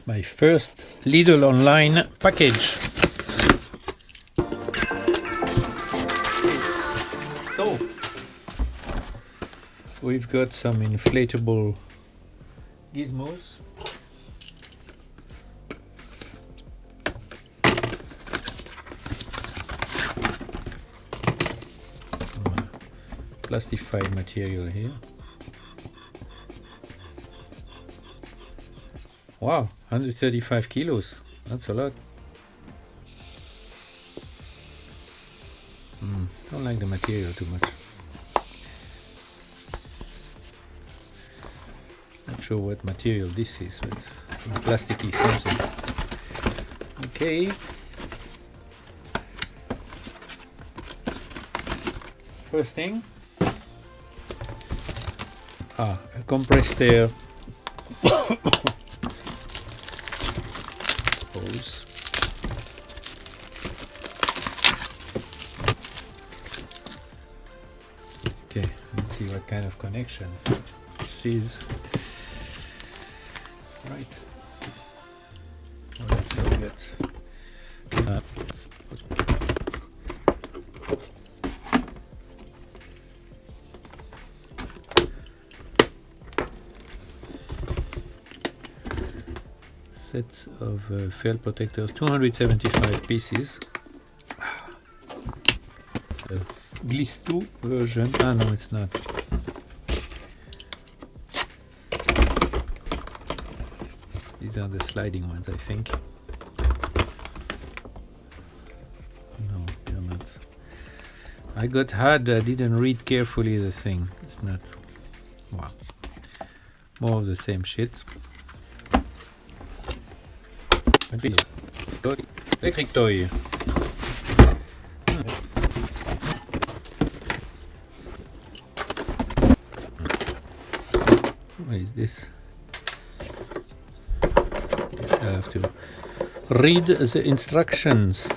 My first LIDLonline package. So, we've got some inflatable gizmos. Plastified material here. Wow, 135 kilos. That's a lot. Don't like the material too much. Not sure what material this is, but some plasticky something. Okay. First thing. A compressed air hose. Okay, let's see what kind of connection this is. Right. What else have we got? Okay. Set of fail protectors, 275 pieces. Gliss 2 version. Ah, no, it's not. These are the sliding ones, I think. No, they're not. I got hard. I didn't read carefully the thing. It's not. Wow. More of the same shit. Electric toy. What is this? I have to read the instructions.